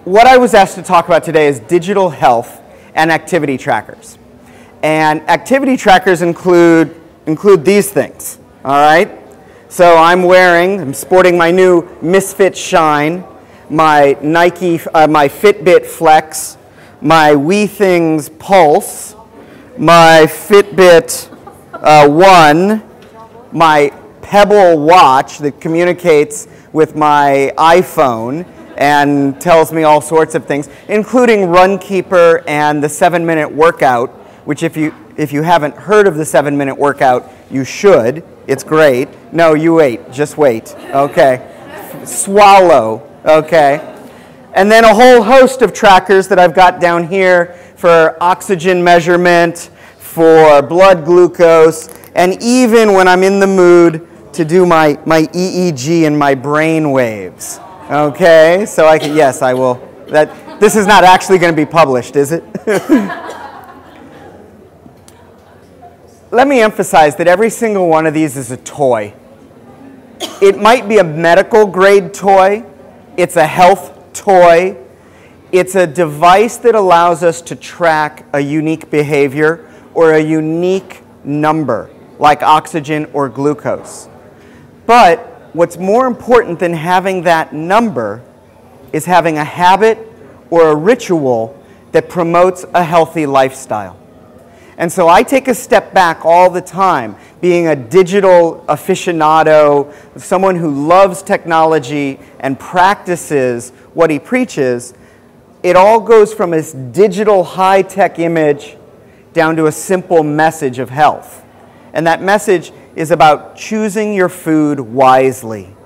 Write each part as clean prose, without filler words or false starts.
what I was asked to talk about today is digital health and activity trackers. And activity trackers include these things, all right? So I'm sporting my new Misfit Shine, my my Fitbit Flex, my WeThings Pulse, my Fitbit One, my Pebble watch that communicates with my iPhone and tells me all sorts of things, including Runkeeper and the 7-minute workout, which if you haven't heard of the 7-minute workout, you should. It's great. No, you wait. Just wait. Okay. Swallow. Okay. And then a whole host of trackers that I've got down here for oxygen measurement, for blood glucose, and even when I'm in the mood to do my EEG and my brain waves. Okay, so yes, I will. This is not actually going to be published, is it? Let me emphasize that every single one of these is a toy. It might be a medical grade toy. It's a health toy. It's a device that allows us to track a unique behavior or a unique number, like oxygen or glucose. But what's more important than having that number is having a habit or a ritual that promotes a healthy lifestyle. And so I take a step back all the time, being a digital aficionado, someone who loves technology and practices what he preaches. It all goes from this digital high-tech image down to a simple message of health. And that message is about choosing your food wisely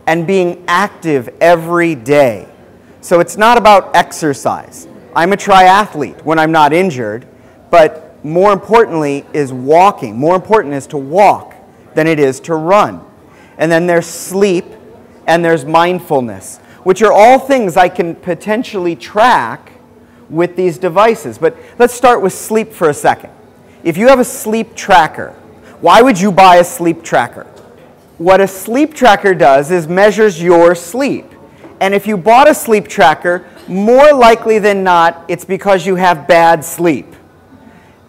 and being active every day. So it's not about exercise. I'm a triathlete when I'm not injured, but more importantly is walking. More important is to walk than it is to run. And then there's sleep and there's mindfulness, which are all things I can potentially track with these devices. But let's start with sleep for a second. If you have a sleep tracker, why would you buy a sleep tracker? What a sleep tracker does is measures your sleep. And if you bought a sleep tracker, more likely than not, it's because you have bad sleep.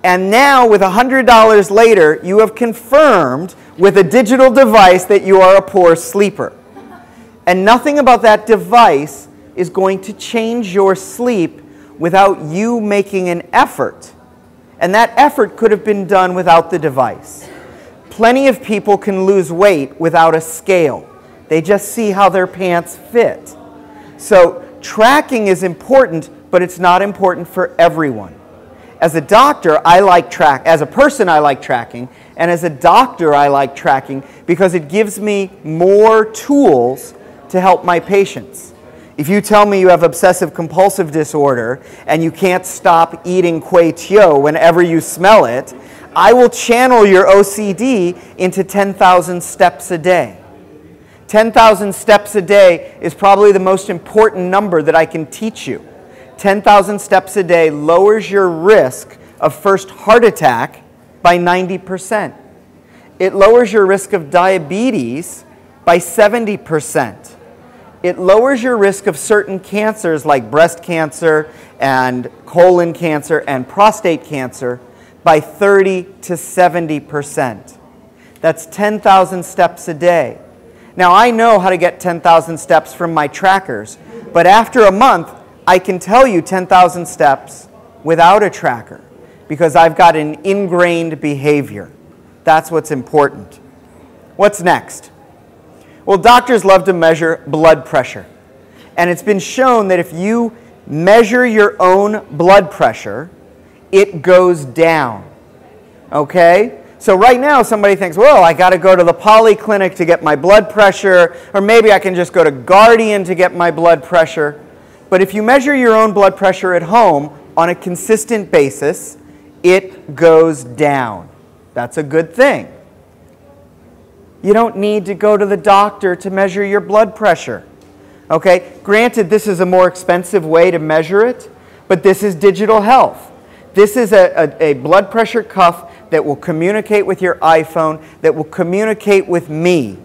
And now, with $100 later, you have confirmed with a digital device that you are a poor sleeper. And nothing about that device is going to change your sleep without you making an effort. And that effort could have been done without the device. Plenty of people can lose weight without a scale. They just see how their pants fit. So tracking is important, but it's not important for everyone. As a doctor, as a person, I like tracking, and as a doctor, I like tracking because it gives me more tools to help my patients. If you tell me you have obsessive compulsive disorder and you can't stop eating Kway Teow whenever you smell it, I will channel your OCD into 10,000 steps a day. 10,000 steps a day is probably the most important number that I can teach you. 10,000 steps a day lowers your risk of first heart attack by 90%. It lowers your risk of diabetes by 70%. It lowers your risk of certain cancers like breast cancer and colon cancer and prostate cancer by 30 to 70%. That's 10,000 steps a day. Now, I know how to get 10,000 steps from my trackers, but after a month, I can tell you 10,000 steps without a tracker because I've got an ingrained behavior. That's what's important. What's next? Well, doctors love to measure blood pressure. And it's been shown that if you measure your own blood pressure, it goes down. Okay? So right now somebody thinks, well, I got to go to the polyclinic to get my blood pressure, or maybe I can just go to Guardian to get my blood pressure. But if you measure your own blood pressure at home on a consistent basis, it goes down. That's a good thing. You don't need to go to the doctor to measure your blood pressure. Okay? Granted, this is a more expensive way to measure it, but this is digital health. This is a blood pressure cuff that will communicate with your iPhone, that will communicate with me.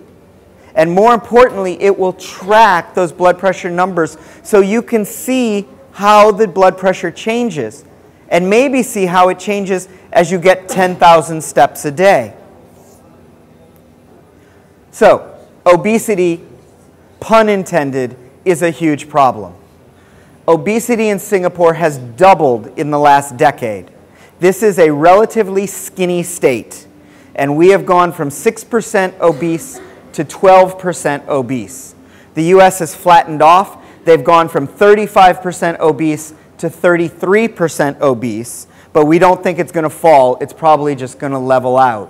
And more importantly, it will track those blood pressure numbers so you can see how the blood pressure changes and maybe see how it changes as you get 10,000 steps a day. So, obesity, pun intended, is a huge problem. Obesity in Singapore has doubled in the last decade. This is a relatively skinny state, and we have gone from 6% obese to 12% obese. The US has flattened off. They've gone from 35% obese to 33% obese, but we don't think it's going to fall. It's probably just going to level out.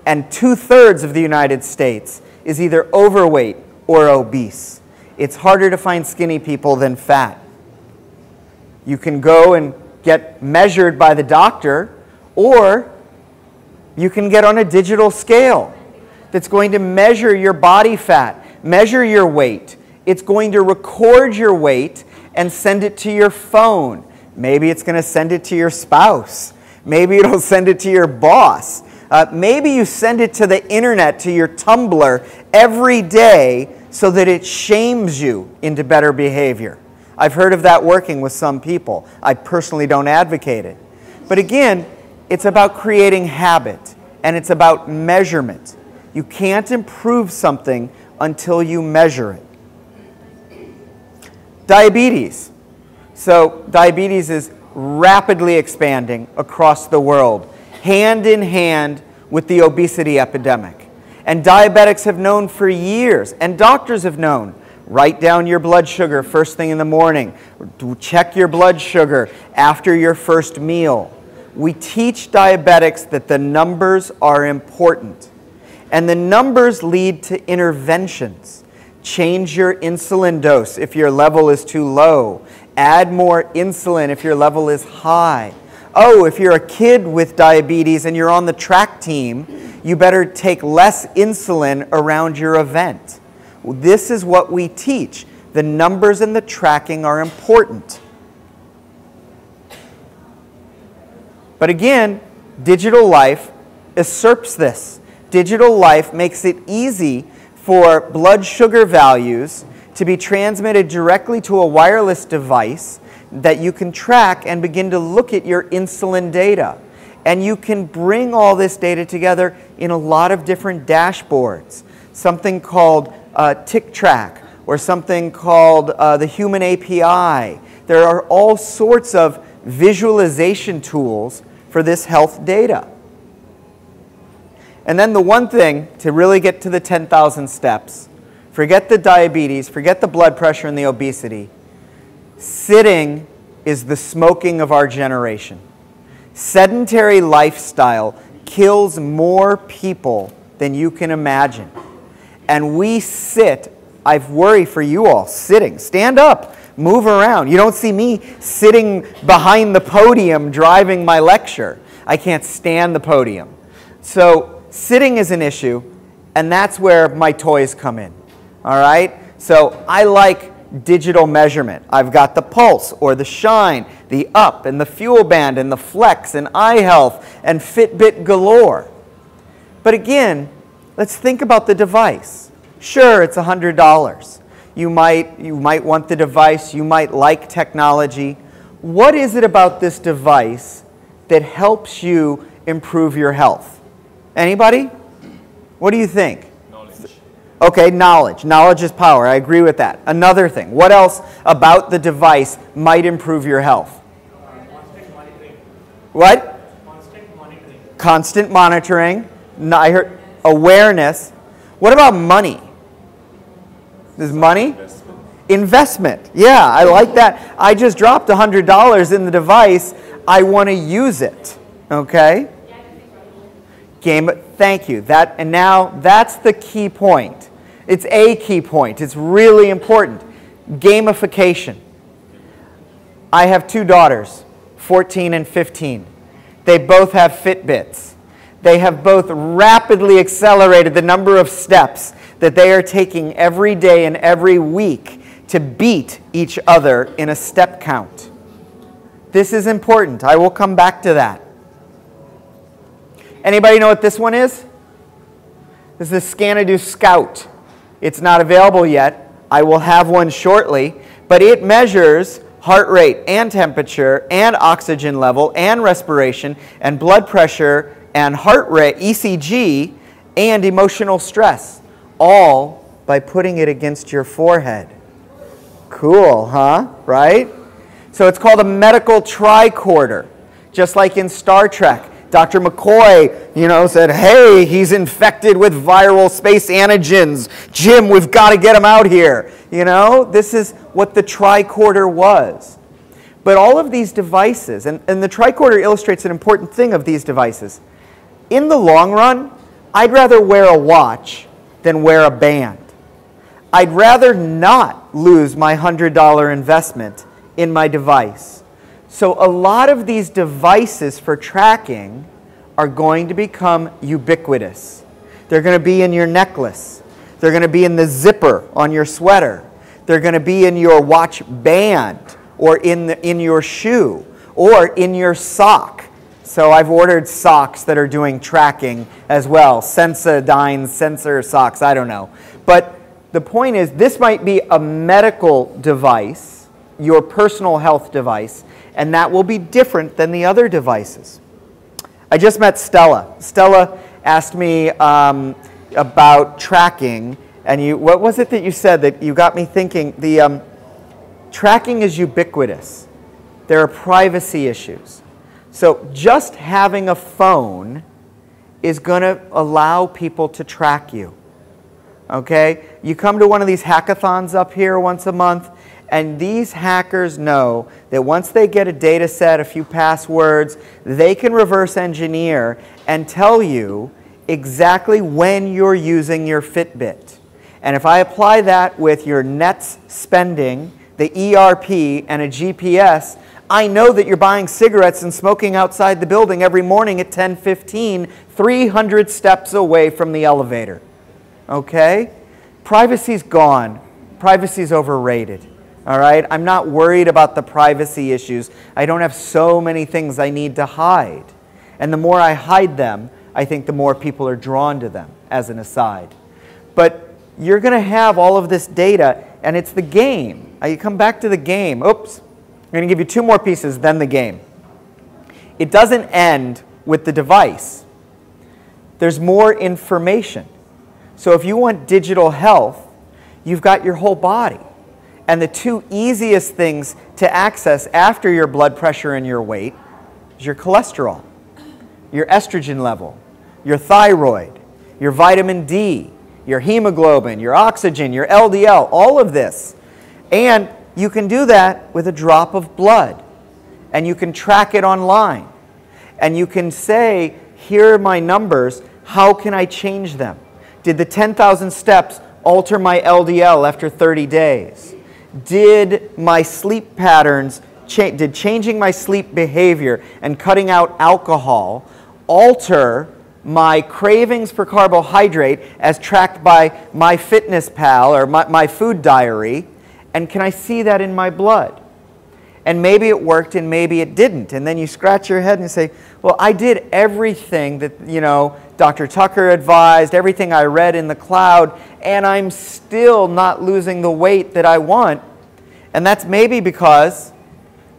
And 2/3 of the United States is either overweight or obese. It's harder to find skinny people than fat. You can go and get measured by the doctor, or you can get on a digital scale that's going to measure your body fat, measure your weight. It's going to record your weight and send it to your phone. Maybe it's going to send it to your spouse. Maybe it'll send it to your boss. Maybe you send it to the internet, to your Tumblr every day so that it shames you into better behavior. I've heard of that working with some people. I personally don't advocate it. But again, it's about creating habit, and it's about measurement. You can't improve something until you measure it. Diabetes. So diabetes is rapidly expanding across the world, hand in hand with the obesity epidemic. And diabetics have known for years, and doctors have known, write down your blood sugar first thing in the morning. Check your blood sugar after your first meal. We teach diabetics that the numbers are important. And the numbers lead to interventions. Change your insulin dose if your level is too low. Add more insulin if your level is high. Oh, if you're a kid with diabetes and you're on the track team, you better take less insulin around your event. This is what we teach. The numbers and the tracking are important. But again, digital life usurps this. Digital life makes it easy for blood sugar values to be transmitted directly to a wireless device that you can track and begin to look at your insulin data. And you can bring all this data together in a lot of different dashboards. Something called TickTrack, or something called the Human API. There are all sorts of visualization tools for this health data. And then the one thing to really get to the 10,000 steps, forget the diabetes, forget the blood pressure and the obesity. Sitting is the smoking of our generation. Sedentary lifestyle kills more people than you can imagine. And we sit, I worry for you all, sitting. Stand up, move around. You don't see me sitting behind the podium driving my lecture. I can't stand the podium. So sitting is an issue, and that's where my toys come in. All right? So I like digital measurement. I've got the Pulse or the Shine, the Up and the Fuel Band and the Flex and iHealth and Fitbit galore. But again, let's think about the device. Sure, it's $100. You might want the device. You might like technology. What is it about this device that helps you improve your health? Anybody? What do you think? Okay, knowledge. Knowledge is power. I agree with that. Another thing. What else about the device might improve your health? Constant monitoring. What? Constant monitoring. Constant monitoring. No, I heard awareness. What about money? Is money? Investment. Yeah, I like that. I just dropped $100 in the device. I want to use it. Okay? Thank you. And now that's the key point. It's a key point. It's really important. Gamification. I have two daughters, 14 and 15. They both have Fitbits. They have both rapidly accelerated the number of steps that they are taking every day and every week to beat each other in a step count. This is important. I will come back to that. Anybody know what this one is? This is the Scanadu Scout. It's not available yet. I will have one shortly, but it measures heart rate and temperature and oxygen level and respiration and blood pressure and heart rate, ECG, and emotional stress, all by putting it against your forehead. Cool, huh? Right? So it's called a medical tricorder, just like in Star Trek. Dr. McCoy, said, hey, he's infected with viral space antigens. Jim, we've got to get him out here. This is what the tricorder was. But all of these devices, and the tricorder illustrates an important thing of these devices. In the long run, I'd rather wear a watch than wear a band. I'd rather not lose my $100 investment in my device. So a lot of these devices for tracking are going to become ubiquitous. They're going to be in your necklace. They're going to be in the zipper on your sweater. They're going to be in your watch band or in your shoe or in your sock. So I've ordered socks that are doing tracking as well. Sensodyne sensor socks, I don't know. But the point is, this might be a medical device, your personal health device, and that will be different than the other devices. I just met Stella. Stella asked me about tracking, and what was it that you said that you got me thinking? The tracking is ubiquitous. There are privacy issues. So just having a phone is going to allow people to track you. Okay? You come to one of these hackathons up here once a month, and these hackers know that once they get a data set, a few passwords, they can reverse engineer and tell you exactly when you're using your Fitbit. And if I apply that with your nets spending, the ERP, and a GPS, I know that you're buying cigarettes and smoking outside the building every morning at 10:15, 300 steps away from the elevator. Okay? Privacy's gone. Privacy's overrated. All right? I'm not worried about the privacy issues. I don't have so many things I need to hide. And the more I hide them, I think the more people are drawn to them, as an aside. But you're going to have all of this data, and it's the game. You come back to the game. Oops. I'm going to give you two more pieces, then the game. It doesn't end with the device. There's more information. So if you want digital health, you've got your whole body. And the two easiest things to access after your blood pressure and your weight is your cholesterol, your estrogen level, your thyroid, your vitamin D, your hemoglobin, your oxygen, your LDL, all of this. And you can do that with a drop of blood. And you can track it online. And you can say, here are my numbers, how can I change them? Did the 10,000 steps alter my LDL after 30 days? Did my sleep patterns, did changing my sleep behavior and cutting out alcohol alter my cravings for carbohydrate as tracked by MyFitnessPal or my food diary? And can I see that in my blood? And maybe it worked and maybe it didn't. And then you scratch your head and you say, well, I did everything that, Dr. Tucker advised, everything I read in the cloud, and I'm still not losing the weight that I want. And that's maybe because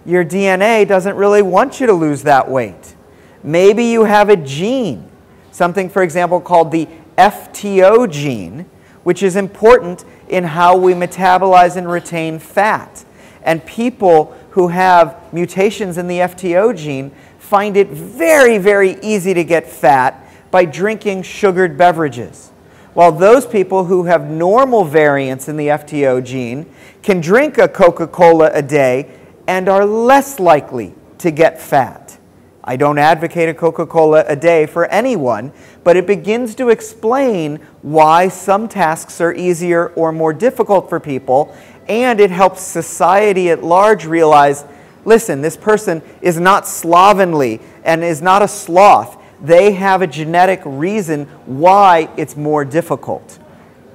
your DNA doesn't really want you to lose that weight. Maybe you have a gene, something, for example, called the FTO gene, which is important in how we metabolize and retain fat. And people who have mutations in the FTO gene find it very, very easy to get fat by drinking sugared beverages. While those people who have normal variants in the FTO gene can drink a Coca-Cola a day and are less likely to get fat. I don't advocate a Coca-Cola a day for anyone, but it begins to explain why some tasks are easier or more difficult for people, and it helps society at large realize, listen, this person is not slovenly and is not a sloth. They have a genetic reason why it's more difficult.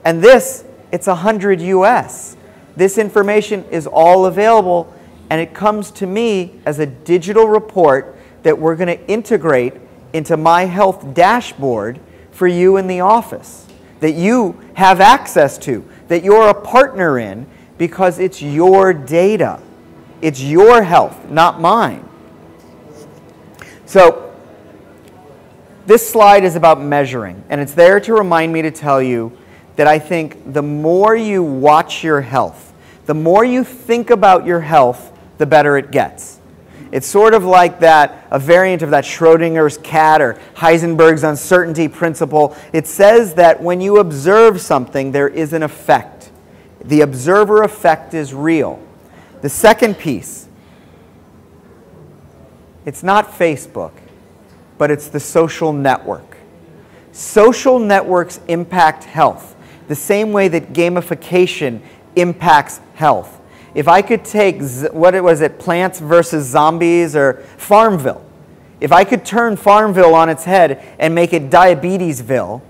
And this, it's 100 US. This information is all available, and it comes to me as a digital report that we're going to integrate into My Health dashboard for you in the office. that you have access to, that you're a partner in, because it's your data. It's your health, not mine. So this slide is about measuring, and it's there to remind me to tell you that I think the more you watch your health, the more you think about your health, the better it gets. It's sort of like a variant of that Schrodinger's cat or Heisenberg's uncertainty principle. It says that when you observe something, there is an effect. The observer effect is real. The second piece, it's not Facebook, but it's the social network. Social networks impact health the same way that gamification impacts health. If I could take, Plants vs. Zombies or Farmville. If I could turn Farmville on its head and make it Diabetesville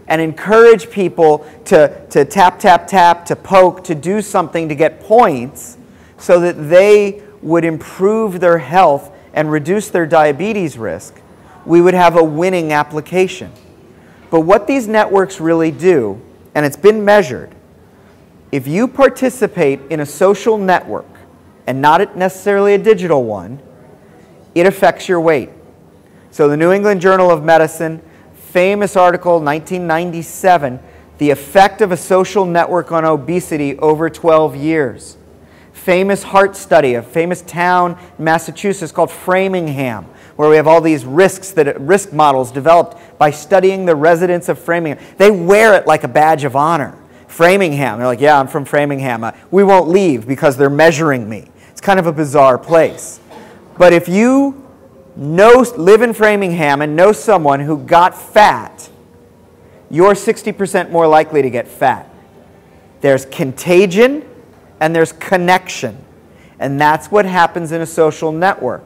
and encourage people to tap, tap, tap, to poke, to do something to get points so that they would improve their health and reduce their diabetes risk, we would have a winning application. But what these networks really do, and it's been measured, if you participate in a social network, and not necessarily a digital one, it affects your weight. So the New England Journal of Medicine, famous article, 1997, the effect of a social network on obesity over 12 years. Famous heart study, a famous town in Massachusetts called Framingham, where we have all these risk models developed by studying the residents of Framingham. They wear it like a badge of honor. Framingham. They're like, yeah, I'm from Framingham. We won't leave because they're measuring me. It's kind of a bizarre place. But if you live in Framingham and know someone who got fat, you're 60% more likely to get fat. There's contagion and there's connection. And that's what happens in a social network.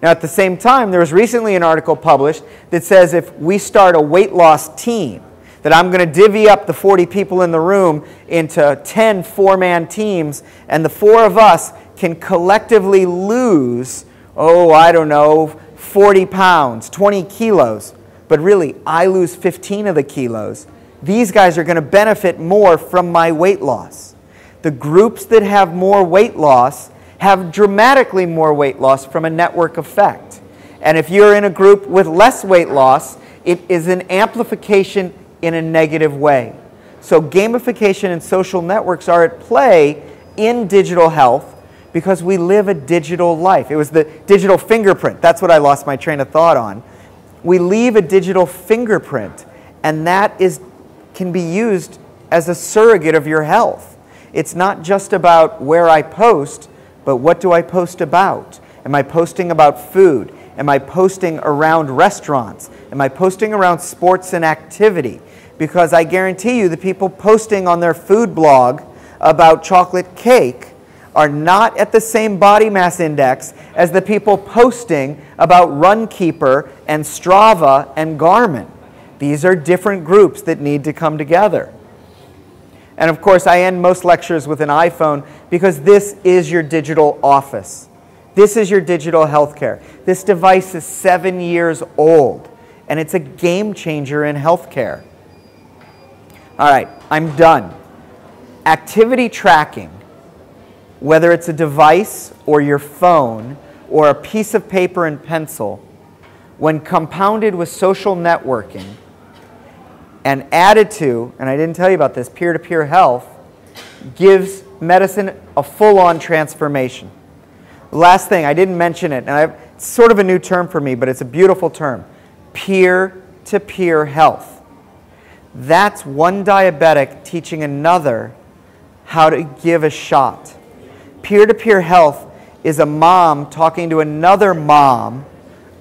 Now, at the same time, there was recently an article published that says if we start a weight loss team, that I'm going to divvy up the 40 people in the room into 10 four-man teams, and the four of us can collectively lose, 40 pounds, 20 kilos. But really, I lose 15 of the kilos. These guys are going to benefit more from my weight loss. The groups that have more weight loss have dramatically more weight loss from a network effect. And if you're in a group with less weight loss, it is an amplification in a negative way. So gamification and social networks are at play in digital health because we live a digital life. It was the digital fingerprint. That's what I lost my train of thought on. We leave a digital fingerprint, and that can be used as a surrogate of your health. It's not just about where I post, but what do I post about? Am I posting about food? Am I posting around restaurants? Am I posting around sports and activity? Because I guarantee you the people posting on their food blog about chocolate cake are not at the same body mass index as the people posting about Runkeeper and Strava and Garmin. These are different groups that need to come together. And of course, I end most lectures with an iPhone because this is your digital office. This is your digital healthcare. This device is 7 years old, and it's a game changer in healthcare. All right, I'm done. Activity tracking, whether it's a device or your phone or a piece of paper and pencil, when compounded with social networking and added to, and I didn't tell you about this, peer-to-peer health, gives medicine a full-on transformation. The last thing, I didn't mention it, and it's sort of a new term for me, but it's a beautiful term, peer-to-peer health. That's one diabetic teaching another how to give a shot. Peer-to-peer health is a mom talking to another mom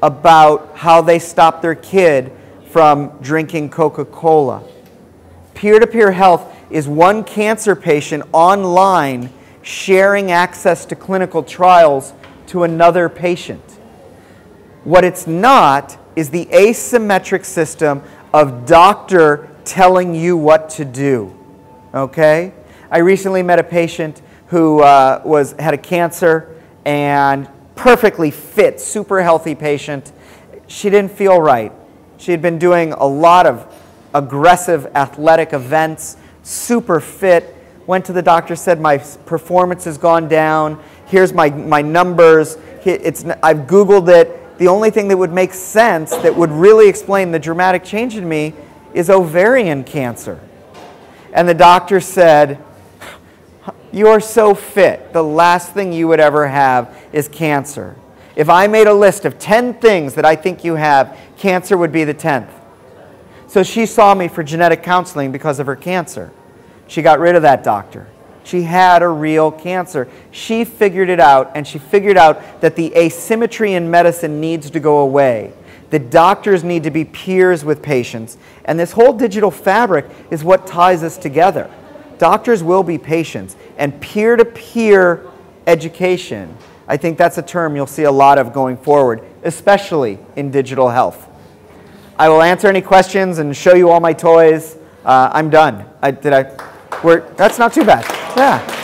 about how they stop their kid from drinking Coca-Cola. Peer-to-peer health is one cancer patient online sharing access to clinical trials to another patient. What it's not is the asymmetric system of doctor telling you what to do, okay? I recently met a patient who had a cancer and perfectly fit, super healthy patient. She didn't feel right. She had been doing a lot of aggressive athletic events, super fit. Went to the doctor, said my performance has gone down. Here's my numbers. I've Googled it. The only thing that would make sense, that would really explain the dramatic change in me, is ovarian cancer. And the doctor said, you're so fit. The last thing you would ever have is cancer. If I made a list of 10 things that I think you have, cancer would be the 10th. So she saw me for genetic counseling because of her cancer. She got rid of that doctor. She had a real cancer. She figured it out, and she figured out that the asymmetry in medicine needs to go away. The doctors need to be peers with patients. And this whole digital fabric is what ties us together. Doctors will be patients. And peer-to-peer education, I think that's a term you'll see a lot of going forward, especially in digital health. I will answer any questions and show you all my toys. I'm done. That's not too bad. Yeah.